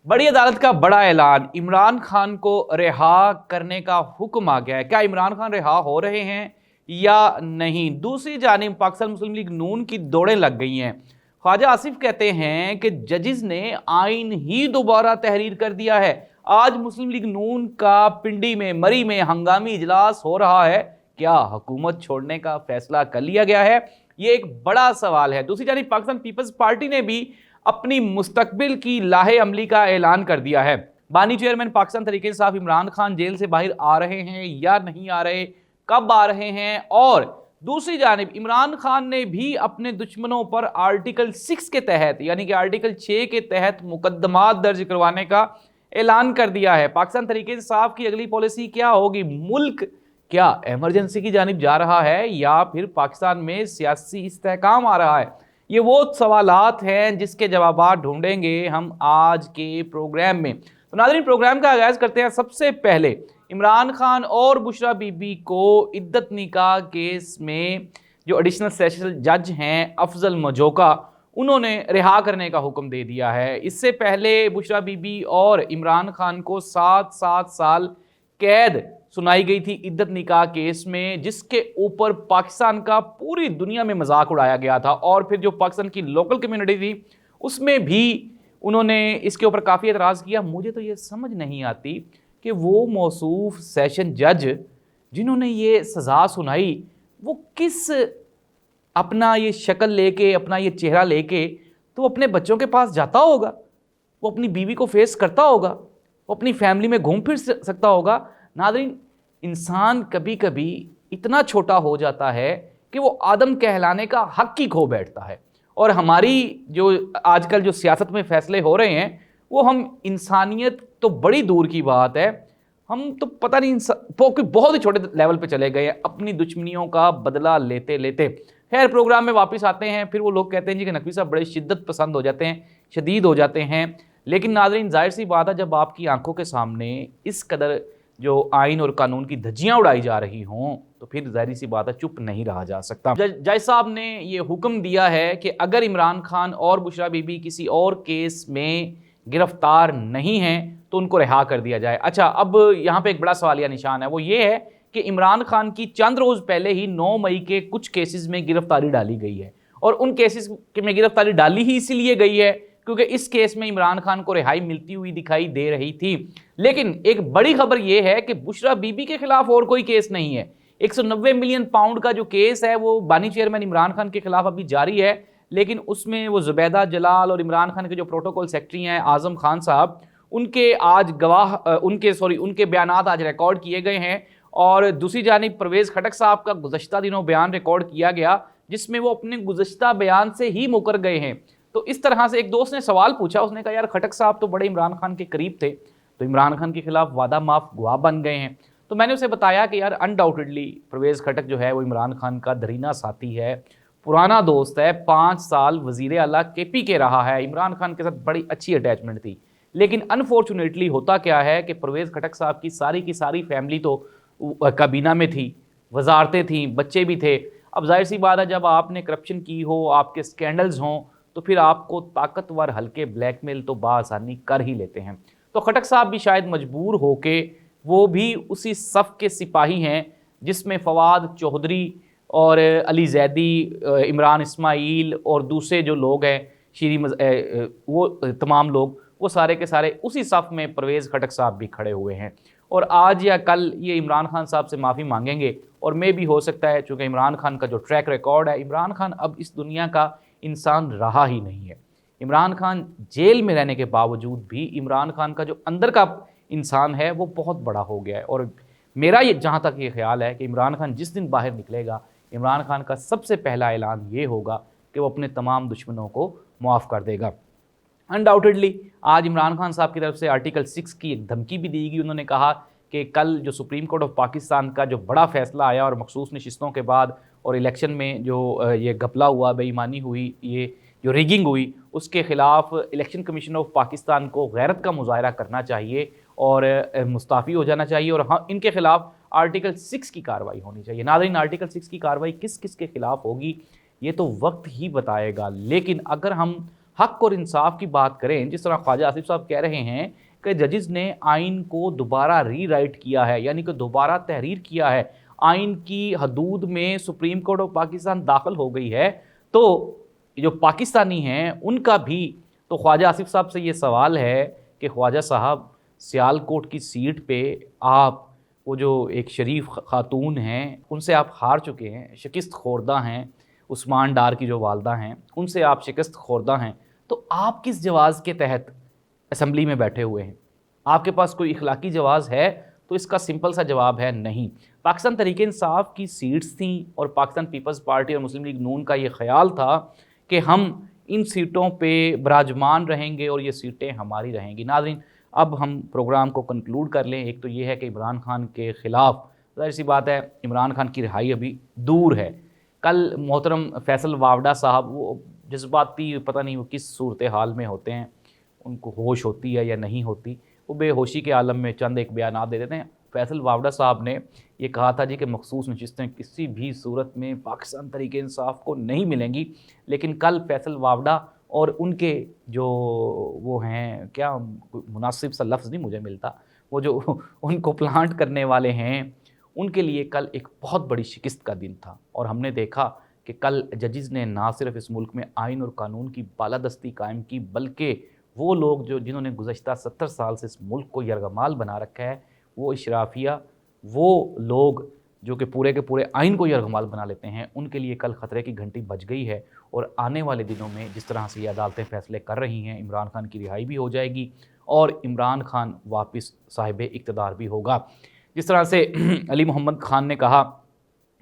बड़ी अदालत का बड़ा ऐलान, इमरान खान को रिहा करने का हुक्म आ गया है। क्या इमरान खान रिहा हो रहे हैं या नहीं? दूसरी जानिब पाकिस्तान मुस्लिम लीग नून की दौड़ें लग गई हैं। ख्वाजा आसिफ कहते हैं कि जजिस ने आइन ही दोबारा तहरीर कर दिया है। आज मुस्लिम लीग नून का पिंडी में मरी में हंगामी इजलास हो रहा है। क्या हुकूमत छोड़ने का फैसला कर लिया गया है? ये एक बड़ा सवाल है। दूसरी जानिब पाकिस्तान पीपल्स पार्टी ने भी अपनी मुस्तकबिल की लाहे अमली का ऐलान कर दिया है। बानी चेयरमैन पाकिस्तान तहरीक इंसाफ इमरान खान जेल से बाहर आ रहे हैं या नहीं आ रहे, कब आ रहे हैं? और दूसरी जानिब इमरान खान ने भी अपने दुश्मनों पर आर्टिकल 6 के तहत यानी कि आर्टिकल 6 के तहत मुकदमात दर्ज करवाने का ऐलान कर दिया है। पाकिस्तान तहरीक इंसाफ की अगली पॉलिसी क्या होगी? मुल्क क्या इमरजेंसी की जानिब जा रहा है या फिर पाकिस्तान में सियासी इस्तेहकाम आ रहा है? ये वो सवालात हैं जिसके जवाब ढूंढेंगे हम आज के प्रोग्राम में। तो नाज़रीन, प्रोग्राम का आगाज़ करते हैं। सबसे पहले इमरान खान और बुशरा बीबी को इद्दत निकाह केस में जो एडिशनल सेशन जज हैं अफजल मजोका, उन्होंने रिहा करने का हुक्म दे दिया है। इससे पहले बुशरा बीबी और इमरान खान को 7-7 साल कैद सुनाई गई थी इद्दत निकाह केस में, जिसके ऊपर पाकिस्तान का पूरी दुनिया में मजाक उड़ाया गया था। और फिर जो पाकिस्तान की लोकल कम्युनिटी थी उसमें भी उन्होंने इसके ऊपर काफ़ी एतराज़ किया। मुझे तो ये समझ नहीं आती कि वो मौसूफ सेशन जज जिन्होंने ये सज़ा सुनाई वो किस अपना ये शक्ल लेके, अपना ये चेहरा लेके तो अपने बच्चों के पास जाता होगा, वो अपनी बीवी को फेस करता होगा, वो अपनी फैमिली में घूम फिर सकता होगा। नाज़रीन, इंसान कभी कभी इतना छोटा हो जाता है कि वो आदम कहलाने का हक ही खो बैठता है। और हमारी जो आजकल जो सियासत में फैसले हो रहे हैं वो हम इंसानियत तो बड़ी दूर की बात है, हम तो पता नहीं बहुत ही छोटे लेवल पे चले गए हैं अपनी दुश्मनियों का बदला लेते लेते। खैर, प्रोग्राम में वापस आते हैं। फिर वो लोग कहते हैं जी कि नकवी साहब बड़े शिद्दत पसंद हो जाते हैं, शदीद हो जाते हैं। लेकिन नाज़रीन, जाहिर सी बात है जब आपकी आंखों के सामने इस कदर जो आइन और कानून की धज्जियां उड़ाई जा रही हों तो फिर जाहिर सी बात है चुप नहीं रहा जा सकता। जज साहब ने ये हुक्म दिया है कि अगर इमरान खान और बुशरा बीबी किसी और केस में गिरफ्तार नहीं हैं तो उनको रिहा कर दिया जाए। अच्छा, अब यहाँ पे एक बड़ा सवालिया निशान है, वो ये है कि इमरान खान की चंद रोज़ पहले ही 9 मई के कुछ केसेस में गिरफ्तारी डाली गई है। और उन केसेस में गिरफ्तारी डाली ही इसीलिए गई है क्योंकि इस केस में इमरान खान को रिहाई मिलती हुई दिखाई दे रही थी। लेकिन एक बड़ी खबर यह है कि बुशरा बीबी के खिलाफ और कोई केस नहीं है। 190 मिलियन पाउंड का जो केस है वो बानी चेयरमैन इमरान खान के खिलाफ अभी जारी है, लेकिन उसमें वो जुबैदा जलाल और इमरान खान के जो प्रोटोकॉल सेक्रेटरी हैं आजम खान साहब, उनके आज उनके बयानात आज रिकॉर्ड किए गए हैं। और दूसरी जानिब परवेज़ खटक साहब का गुज़श्ता दिनों बयान रिकॉर्ड किया गया जिसमें वो अपने गुज़श्ता बयान से ही मुकर गए हैं। तो इस तरह से एक दोस्त ने सवाल पूछा, उसने कहा यार खटक साहब तो बड़े इमरान खान के करीब थे, तो इमरान खान के खिलाफ वादा माफ गवाह बन गए हैं। तो मैंने उसे बताया कि यार अनडाउटेडली परवेज़ खटक जो है वो इमरान खान का दरीना साथी है, पुराना दोस्त है, 5 साल वज़ीर आला KP के रहा है, इमरान खान के साथ बड़ी अच्छी अटैचमेंट थी। लेकिन अनफॉर्चुनेटली होता क्या है कि परवेज़ खटक साहब की सारी फैमिली तो काबीना में थी, वजारतें थी, बच्चे भी थे। अब जाहिर सी बात है जब आपने करप्शन की हो, आपके स्कैंडल्स हों, तो फिर आपको ताकतवर हल्के ब्लैकमेल तो बासानी कर ही लेते हैं। तो खटक साहब भी शायद मजबूर होके, वो भी उसी सफ़ के सिपाही हैं जिसमें फवाद चौधरी और अली जैदी, इमरान इस्माइल और दूसरे जो लोग हैं वो तमाम लोग, वो सारे के सारे उसी सफ़ में परवेज़ खटक साहब भी खड़े हुए हैं। और आज या कल ये इमरान खान साहब से माफ़ी मांगेंगे और मे भी हो सकता है, चूँकि इमरान खान का जो ट्रैक रिकॉर्ड है, इमरान खान अब इस दुनिया का इंसान रहा ही नहीं है। इमरान खान जेल में रहने के बावजूद भी इमरान खान का जो अंदर का इंसान है वो बहुत बड़ा हो गया है। और मेरा ये जहाँ तक ये ख्याल है कि इमरान खान जिस दिन बाहर निकलेगा, इमरान खान का सबसे पहला ऐलान ये होगा कि वो अपने तमाम दुश्मनों को माफ़ कर देगा। अनडाउटेडली आज इमरान खान साहब की तरफ से आर्टिकल 6 की एक धमकी भी दी गई। उन्होंने कहा कि कल जो सुप्रीम कोर्ट ऑफ पाकिस्तान का जो बड़ा फैसला आया और मखसूस नशिस्तों के बाद और इलेक्शन में जो ये घपला हुआ, बेईमानी हुई, ये जो रिगिंग हुई, उसके ख़िलाफ़ इलेक्शन कमीशन ऑफ पाकिस्तान को गैरत का मुजाहरा करना चाहिए और मुस्ताफ़ी हो जाना चाहिए और हाँ, इनके ख़िलाफ़ आर्टिकल 6 की कार्रवाई होनी चाहिए। नाज़रीन, आर्टिकल 6 की कार्रवाई किस किस के ख़िलाफ़ होगी ये तो वक्त ही बताएगा। लेकिन अगर हम हक और इंसाफ की बात करें, जिस तरह ख्वाजा आसिफ साहब कह रहे हैं कि जजेस ने आइन को दोबारा रीराइट किया है, यानी कि दोबारा तहरीर किया है, आइन की हदूद में सुप्रीम कोर्ट ऑफ पाकिस्तान दाखिल हो गई है, तो जो पाकिस्तानी हैं उनका भी, तो ख्वाजा आसिफ साहब से ये सवाल है कि ख्वाजा साहब, सियालकोट की सीट पे आप, वो जो एक शरीफ खातून हैं, उनसे आप हार चुके हैं, शिकस्त खोरदा हैं, उस्मान डार की जो वालदा हैं उनसे आप शिकस्त खोरदा हैं, तो आप किस जवाज़ के तहत असम्बली में बैठे हुए हैं? आपके पास कोई इखलाकी जवाज़ है? तो इसका सिंपल सा जवाब है नहीं। पाकिस्तान तहरीक इंसाफ की सीट्स थी और पाकिस्तान पीपल्स पार्टी और मुस्लिम लीग नून का ये ख्याल था कि हम इन सीटों पे विराजमान रहेंगे और ये सीटें हमारी रहेंगी। नाज़रीन, अब हम प्रोग्राम को कंक्लूड कर लें। एक तो ये है कि इमरान खान के ख़िलाफ़, ज़ाहिर सी बात है, इमरान खान की रिहाई अभी दूर है। कल मोहतरम फैसल वावडा साहब, वो जज्बाती, पता नहीं वो किस सूरत हाल में होते हैं, उनको होश होती है या नहीं होती, वो बेहोशी के आलम में चंद एक बयान दे देते हैं। फैसल वावडा साहब ने ये कहा था जी कि मखसूस नशिस्तें किसी भी सूरत में पाकिस्तान तहरीक इंसाफ को नहीं मिलेंगी, लेकिन कल फैसल वावडा और उनके जो वो हैं, क्या मुनासिब सा लफ्ज़ नहीं मुझे मिलता, वो जो उनको प्लांट करने वाले हैं, उनके लिए कल एक बहुत बड़ी शिकस्त का दिन था। और हमने देखा कि कल जजेस ने ना सिर्फ इस मुल्क में आइन और कानून की बालादस्ती कायम की, बल्कि वो लोग जो जिन्होंने गुज़श्ता 70 साल से इस मुल्क को यरगमाल बना रखा है, वो इशराफिया, वो लोग जो कि पूरे के पूरे आइन को यरगमाल बना लेते हैं, उनके लिए कल ख़तरे की घंटी बज गई है। और आने वाले दिनों में जिस तरह से ये अदालतें फ़ैसले कर रही हैं, इमरान खान की रिहाई भी हो जाएगी और इमरान खान वापस साहिब इक़्तिदार भी होगा। जिस तरह से अली मोहम्मद खान ने कहा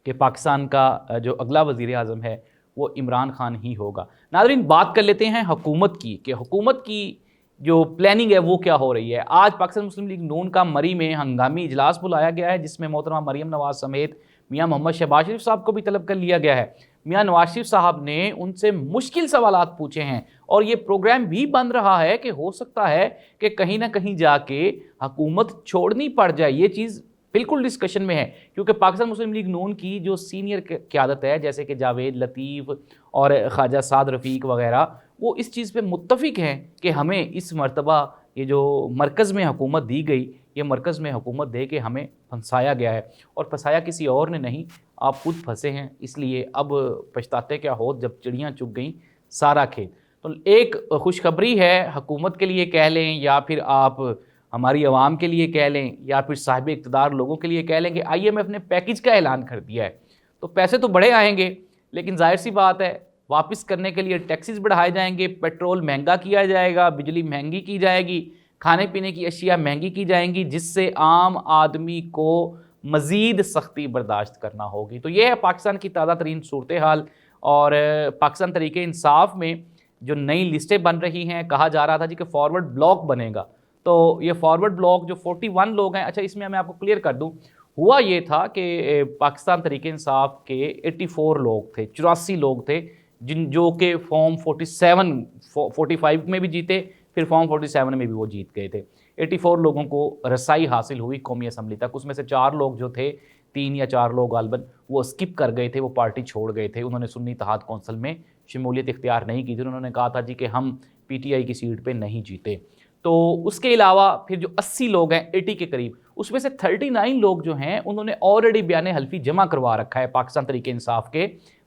कि पाकिस्तान का जो अगला वज़ीर आज़म है वो इमरान खान ही होगा। नाज़रीन, बात कर लेते हैं हुकूमत की, कि हुकूमत की जो प्लानिंग है वो क्या हो रही है। आज पाकिस्तान मुस्लिम लीग नून का मरी में हंगामी इजलास बुलाया गया है, जिसमें मोहतरमा मरीम नवाज़ समेत मियाँ मोहम्मद शहबाज शरीफ साहब को भी तलब कर लिया गया है। मियाँ नवाज शरीफ साहब ने उनसे मुश्किल सवालात पूछे हैं और ये प्रोग्राम भी बन रहा है कि हो सकता है कि कहीं ना कहीं जाके हुकूमत छोड़नी पड़ जाए। ये चीज़ बिल्कुल डिस्कशन में है, क्योंकि पाकिस्तान मुस्लिम लीग नून की जो सीनियर क़यादत है, जैसे कि जावेद लतीफ़ और ख्वाजा साद रफ़ीक वगैरह, वो इस चीज़ पे मुत्तफ़िक हैं कि हमें इस मरतबा ये जो मरकज़ में हुकूमत दी गई, ये मरकज़ में हुकूमत दे के हमें फंसाया गया है, और फंसाया किसी और ने नहीं, आप खुद फंसे हैं। इसलिए अब पछताते क्या हो जब चिड़ियाँ चुग गईं सारा खेत। तो एक खुशखबरी है, हुकूमत के लिए कह लें या फिर आप हमारी आवाम के लिए कह लें या फिर साहिब इक़्तिदार लोगों के लिए कह लें कि IMF ने पैकेज का ऐलान कर दिया है। तो पैसे तो बड़े आएंगे, लेकिन जाहिर सी बात है वापस करने के लिए टैक्सेस बढ़ाए जाएंगे, पेट्रोल महंगा किया जाएगा, बिजली महंगी की जाएगी, खाने पीने की अशिया महंगी की जाएंगी, जिससे आम आदमी को मज़ीद सख्ती बर्दाश्त करना होगी। तो ये है पाकिस्तान की ताज़ा तरीन सूरत हाल। और पाकिस्तान तहरीक इंसाफ में जो नई लिस्टें बन रही हैं, कहा जा रहा था जी कि फॉरवर्ड ब्लॉक बनेगा, तो ये फॉरवर्ड ब्लॉक जो 41 लोग हैं, अच्छा इसमें मैं आपको क्लियर कर दूं, हुआ ये था कि पाकिस्तान तहरीक इंसाफ के 84 लोग थे, 84 लोग थे, जो कि फॉर्म 45 में भी जीते, फिर फॉर्म 47 में भी वो जीत गए थे। 84 लोगों को रसाई हासिल हुई कौमी असम्बली तक। उसमें से 4 लोग जो थे, 3 या 4 लोग गालबन वो स्किप कर गए थे, वो पार्टी छोड़ गए थे, उन्होंने सुन्नी इत्तेहाद कौंसिल में शमूलियत इख्तियार नहीं की थी। उन्होंने कहा था जी कि हम PTI की सीट पर नहीं जीते। तो उसके अलावा फिर जो 80 लोग हैं, 80 के करीब, उसमें से 39 लोग जो हैं उन्होंने ऑलरेडी बयान हल्फी जमा करवा रखा है पाकिस्तान तहरीक इंसाफ के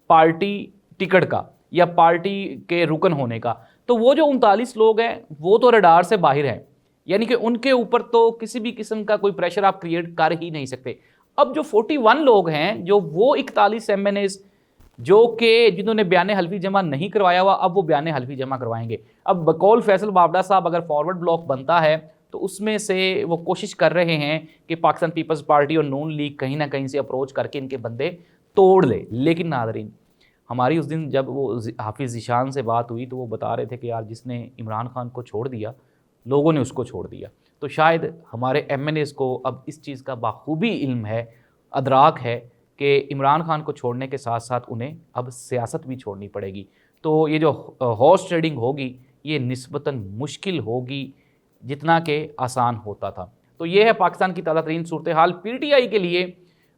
पार्टी टिकट का या पार्टी के रुकन होने का। तो वो जो 39 लोग हैं वो तो रडार से बाहर हैं, यानी कि उनके ऊपर तो किसी भी किस्म का कोई प्रेशर आप क्रिएट कर ही नहीं सकते। अब जो 41 लोग हैं, जो वो 41 MNAs जो कि जिन्होंने बयान हल्फी जमा नहीं करवाया हुआ, अब वो बयान हल्फी जमा करवाएंगे। अब बकौल फैसल वावडा साहब अगर फॉरवर्ड ब्लॉक बनता है तो उसमें से वो कोशिश कर रहे हैं कि पाकिस्तान पीपल्स पार्टी और नून लीग कहीं ना कहीं से अप्रोच करके इनके बंदे तोड़ ले। लेकिन नाज़रीन, हमारी उस दिन जब वो हाफिज़ ज़ीशान से बात हुई तो वो बता रहे थे कि यार जिसने इमरान खान को छोड़ दिया, लोगों ने उसको छोड़ दिया। तो शायद हमारे MNAs को अब इस चीज़ का बाखूबी इल्म है, अदराक है कि इमरान खान को छोड़ने के साथ साथ उन्हें अब सियासत भी छोड़नी पड़ेगी। तो ये जो हॉर्स ट्रेडिंग होगी ये निस्बतन मुश्किल होगी जितना कि आसान होता था। तो ये है पाकिस्तान की ताज़ा तरीन सूरत हाल। PTI के लिए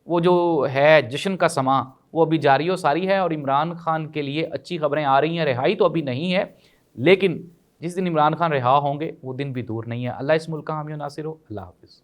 वो जो है जश्न का समा वो अभी जारी व सारी है और इमरान खान के लिए अच्छी खबरें आ रही हैं। रिहाई तो अभी नहीं है, लेकिन जिस दिन इमरान खान रिहा होंगे वो दिन भी दूर नहीं है। अल्लाह इस मुल्क का हामी और नासिर हो। अल्लाह हाफिज़।